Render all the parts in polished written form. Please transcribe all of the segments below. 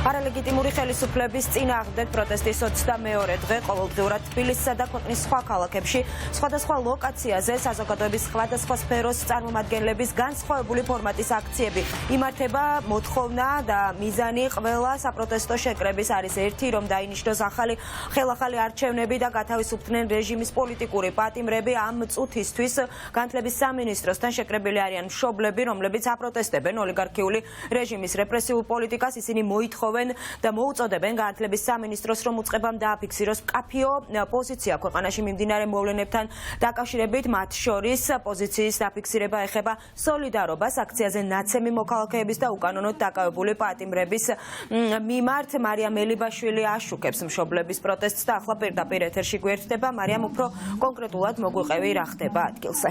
არალეგიტიმური ხელისუფლების წინააღმდეგ პროტესტის 22-ე დღე ყოველდღიურად თბილისსა და ქვეყნის სხვა ქალაქებში სხვადასხვა ლოკაციაზე საზოგადოების სხვადასხვა სფეროს წარმომადგენლების განსხვავებული ფორმატის აქციები იმართება. მოთხოვნა და მიზანი ყველა საპროტესტო შეკრების არის ერთი, რომ დაინიშნოს ხელახალი არჩევნები და გათავისუფლდნენ რეჟიმის პოლიტიკური პატიმრები. ამ წუთისთვის განათლების სამინისტროსთან შეკრებილი არიან მშობლები, რომლებიც აპროტესტებენ ოლიგარქიული რეჟიმის რეპრესიულ პოლიტიკას. ისინი მოითხოვენ და მოუწოდებენ განათლების სამინისტროს, რომ უწყებამ დააფიქსიროს მკაფიო პოზიცია ქვეყანაში მიმდინარე მოვლენებთან დაკავშირებით. მათ შორის პოზიციის დაფიქსირება ეხება სოლიდარობას აქციაზე ნაცემი მოქალაქეების და უკანონოდ დაკავებული პატიმრების მიმართ. მარიამ ელიბაშვილი აშუქებს მშობლების პროტესტს და ახლა პირდაპირ ეთერში გვერდება. მარიამ, უფრო კონკრეტულად მოგვიყევი, რა ხდება ადგილზე?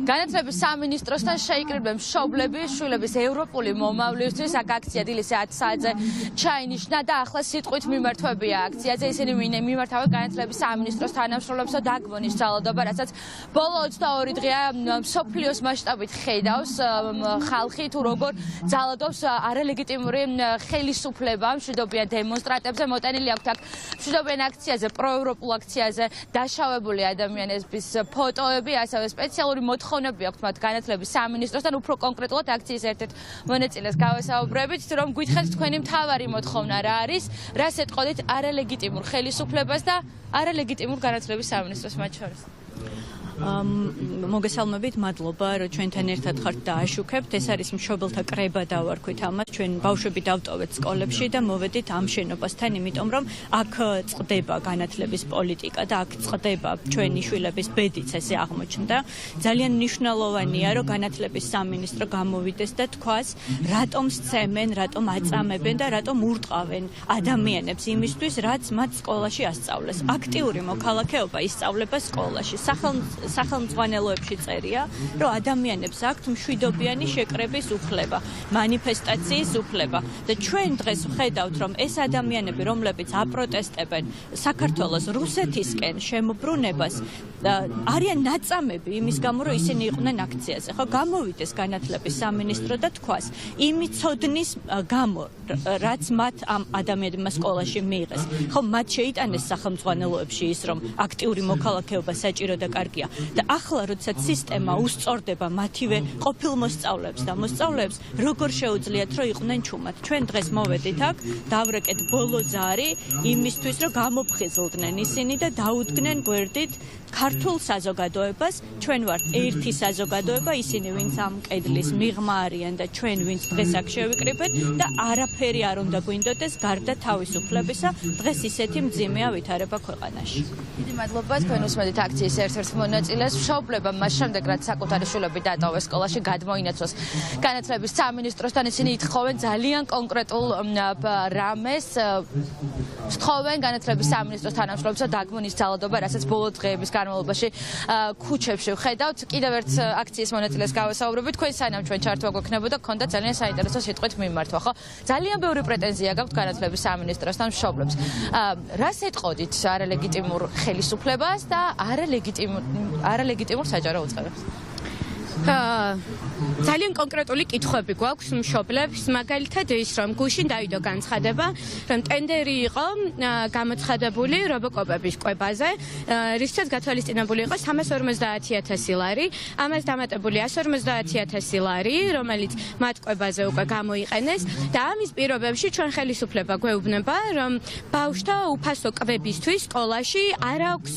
განათლების სამინისტროსთან შეიკრიბნენ მშობლები შვილების ევროპული მომავლისთვის. აქ აქცია დილის 10 საათზე ჩაინიშნა და ახლა სიტყვით მიმართვებია აქციაზე. ისინი მიმართავენ განათლების სამინისტროს თანამშრომლებს და დაგმონის ძალადობა, რასაც ბოლო 22 დღეა მსოფლიოს მასშტაბით ხედავს ხალხი, თუ როგორ ძალადობს არალეგიტიმური ხელისუფლება. მშვიდობიან დემონსტრანტებზე, მოტანილი აქვთ აქ მშვიდობიან აქციაზე, პროევროპულ აქციაზე დაშავებული ადამიანების ფოტოები, ასევე სპეციალური მოთხოვნები აქვთ მათ განათლების სამინისტროსთან. უფრო კონკრეტულად აქციის ერთ-ერთ მონაწილეს გავესაუბრებით, რომ გითხრათ თქვენი მთავარი მოთხოვნა რა არის, რას ეტყოდით არალეგიტიმურ ხელისუფლებას და არალეგიტიმურ განათლების სამინისტროს მათ შორის? მოგესალმებით, მადლობა, რომ ჩვენთან ერთად ხართ და აშუქებთ. ეს არის მშობელთა კრება დავარქვით ამას. ჩვენ ბავშვები დავტოვეთ სკოლებში და მოვედით ამ შენობასთან, იმიტომ რომ აქ წყდება განათლების პოლიტიკა და აქ წყდება ჩვენი შვილების ბედიც, ესე აღმოჩნდა. ძალიან მნიშვნელოვანია, რომ განათლების სამინისტრო გამოვიდეს და თქვას, რატომ სცემენ, რატომ აწამებენ და რატომ ურტყავენ ადამიანებს იმისთვის, რაც მათ სკოლაში ასწავლეს. აქტიური მოქალაქეობა ისწავლება სკოლაში. სახელმძღვანელოებში წერია, რომ ადამიანებს აქვთ მშვიდობიანი შეკრების უფლება, მანიფესტაციის უფლება და ჩვენ დღეს ვხედავთ, რომ ეს ადამიანები, რომლებიც აპროტესტებენ საქართველოს რუსეთისკენ შემოbrunებას, არიან ნაწამები იმის გამო, რომ ისინი იყვნენ აქციაზე. ხო, გამოვიდეს განათლების სამინისტრო და თქვას, იმის ცოდნის გამო, რაც მათ ამ ადამიანებმა სკოლაში მიიღეს. ხო, მათ შეიტანეს სახელმძღვანელოებში ის, რომ აქტიური მოქალაქეობა საჭირო და კარგია. და ახლა, როდესაც სისტემა უსწორდება მათივე ყოფილ მოსწავლეებს და მოსწავლეებს, როგორ შეუძლიათ, რომ იყვნენ ჩუმად. ჩვენ დღეს მოვედით აქ, დავრეკეთ ბოლო ზარი იმისთვის, რომ გამოფხიზლდნენ ისინი და დაუდგნენ გვერდით ქართულ საზოგადოებას. ჩვენ ვართ ერთი საზოგადოება, ისინი ვინც ამ კედლის მიღმა არიან და ჩვენ ვინც დღეს აქ შევიკრიბეთ და არაფერი არ უნდა გვინდოდეს გარდა თავისუფლებისა. დღეს ისეთი მძიმეა ვითარება ქვეყანაში. დიდი მადლობა, თქვენ უსმენთ აქციის ერთ-ერთ მონაწილეს. მშობლებმა მას შემდეგ, რაც საკუთარი შვილები დატოვეს სკოლაში, გადმოინაცვლეს განათლების სამინისტროსთან. ისინი ითხოვენ ძალიან კონკრეტულ რამეს. სთხოვენ განათლების სამინისტროს თანამშრომლებს და დაგმონის ძალადობა, რასაც ბოლო დღეების განმავლობაში ქუჩებში ვხედავთ. კიდევ ერთ აქციის მონაწილეს გავესაუბრებით. თქვენ სანამ ჩვენ ჩართვა გვექნებოდა, გქონდა ძალიან საინტერესო სიტყვით მიმართვა, ხო? ძალიან ბევრი პრეტენზია გაქვთ განათლების სამინისტროსთან მშობლებს. რას ეტყოდით არალეგიტიმურ ხელისუფლებას და არალეგიტიმურ საჯარო უწყებებს? ძალიან კონკრეტული კითხვები გვაქვს მშობლებს, მაგალითად ის, რომ გუშინ დავიდო განცხადება, რომ ტენდერი იყო გამოცხადებული რობოკოპების კვებაზე, რისთვისაც გათვალისწინებული იყო 350,000 ლარი, ამას დამატებული 150,000 ლარი, რომელიც მათ კვებაზე უკვე გამოიყენეს და ამის პირობებში ჩვენ ხელისუფლება გვეუბნება, რომ ბავშვთა უფასო კვებისთვის სკოლაში არ აქვს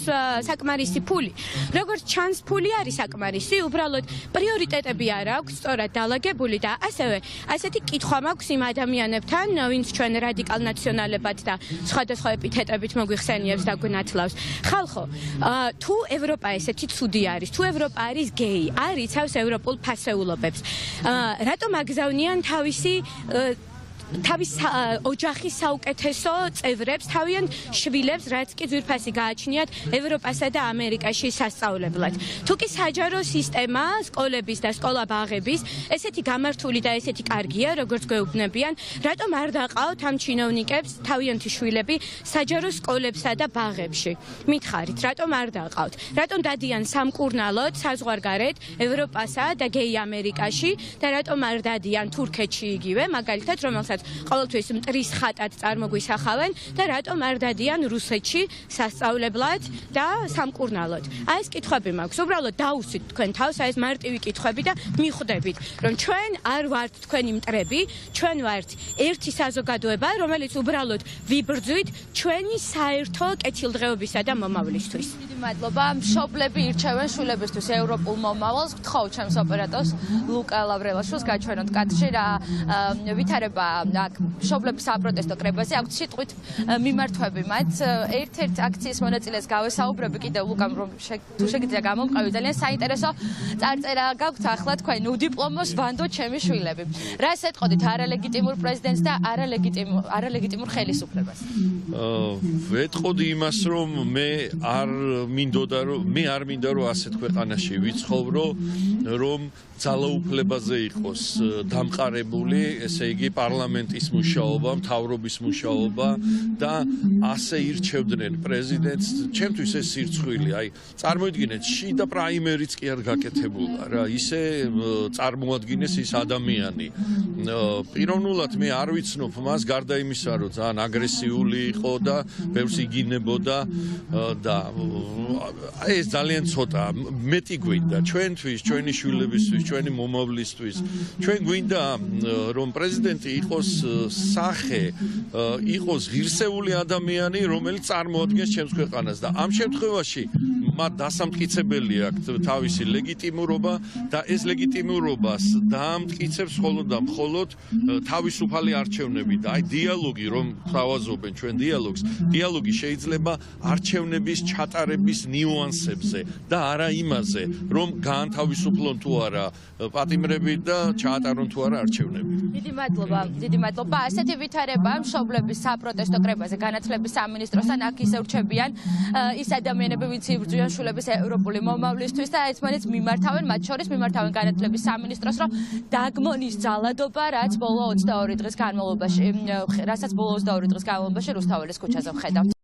საკმარისი ფული. როგორც ჩანს, ფული არის საკმარისი, უბრალოდ პრიორიტეტები არ აქვს სწორად დალაგებული და ასევე ასეთი კითხვა მაქვს იმ ადამიანებთან, ვინც ჩვენ რადიკალ ნაციონალებად და სხვადასხვა ეპითეტებით მოგვიხსენიებს და გვინათლავს. ხალხო, თუ ევროპა ესეთი ცუდი არის, თუ ევროპა არის გეი, არ იცავს ევროპულ ფასეულობებს, რატომ აგზავნიან თავისი თავის ოჯახის საუკეთესო წევრებს, თავიანთ შვილებს, რაც კი ძვირფასი გააჩნიათ ევროპასა და ამერიკაში სასწავლებლად. თუ კი საჯარო სისტემა სკოლების და სკოლაბაღების ესეთი გამართული და ესეთი კარგია, როგორც გვეუბნებიან, რატომ არ დაყავთ ამ ჩინოვნიკებს თავიანთი შვილები საჯარო სკოლებსა და ბაღებში? მითხარით, რატომ არ დაყავთ? რატომ დადიან სამკურნალოდ საზღვარგარეთ ევროპასა და გეი ამერიკაში და რატომ არ დადიან თურქეთში იგივე, მაგალითად, რომელსაც ყოველთვის მტრის ხატად წარმოგვისახავენ და რატომ არ დადიან რუსეთში სასწავლებლად და სამკურნალოდ? აი ეს კითხვები მაქვს. უბრალოდ დაუსვით თქვენ თავს, აი ეს მარტივი კითხვები და მიხვდებით, რომ ჩვენ არ ვართ თქვენი მტრები, ჩვენ ვართ ერთი საზოგადოება, რომელიც უბრალოდ ვიბრძვით ჩვენი საერთო კეთილდღეობისა და მომავლისთვის. დიდი მადლობა. მშობლები ირჩევენ შვილებისთვის ევროპულ მომავალს. გთხოვ ჩემს ოპერატორს ლუკა ლავრელაშვილს გაჩვენოთ კადრში რა ვითარება აქ მშობლების საპროტესტო კრებაზე. აქვთ სიტყვით მიმართვები მათ. ერთ-ერთ აქციის მონაწილეს გავესაუბრები კიდევ ლუკამ, რომ თუ შეგიძლია გამომყევი, ძალიან საინტერესო წარწერა გაქვთ ახლა თქვენ უდიპლომოს ვანდო ჩემი შვილები. რას ეტყოდით არალეგიტიმურ პრეზიდენტს და არალეგიტიმურ ხელისუფლებას? ვეტყოდი იმას, რომ მე არ მინდა რომ ასეთ ქვეყანაში ვიცხოვრო, რომ ძალაუფლებაზე იყოს დამყარებული, ესე იგი პარლამენტის მუშაობა, მთავრობის მუშაობა და ასე ირჩევდნენ პრეზიდენტს. ჩემთვის ეს სირცხვილი, აი, წარმოიდგინეთ, შიდა პრაიმერიც კი არ გაკეთებულა რა, ისე წარმოადგინეს ის ადამიანი. პიროვნულად მე არ ვიცნობ მას, გარდა იმისა, რომ ძალიან აგრესიული იყო და ბევრს იგინებოდა და ეს ძალიან ცოტა, მეტი გვინდა ჩვენთვის, ჩვენი შვილებისთვის, ჩვენი მომავლისთვის. ჩვენ გვინდა რომ პრეზიდენტი იყოს სახე, იყოს ღირსეული ადამიანი, რომელიც წარმოადგენს ჩემს ქვეყანას და ამ შემთხვევაში მათ დასამტკიცებელი აქვს თავისი ლეგიტიმურობა და ეს ლეგიტიმურობას დაამტკიცებს მხოლოდ და მხოლოდ თავისუფალი არჩევნები და აი დიალოგი რომ თავაზობენ ჩვენ დიალოგი შეიძლება არჩევნების ჩატარების ნიუანსებზე და არა იმაზე რომ გაანთავისუფლონ თუ არა პატიმრები და ჩაატარონ თუ არა არჩევნები. დიდი მადლობა. ასეთი ვითარება მშობლების საპროტესტო კრებაზე განათლების სამინისტროსთან აქ ისევ რჩებიან ის ადამიანები, ვინც იბრძვიან შვილების ევროპული მომავლისთვის და ერთმანეთს მიმართავენ, მათ შორის მიმართავენ განათლების სამინისტროს, რომ დაგმონის ძალადობა, რასაც ბოლო 22 დღის განმავლობაში რუსთაველის ქუჩაზე ვხედავთ.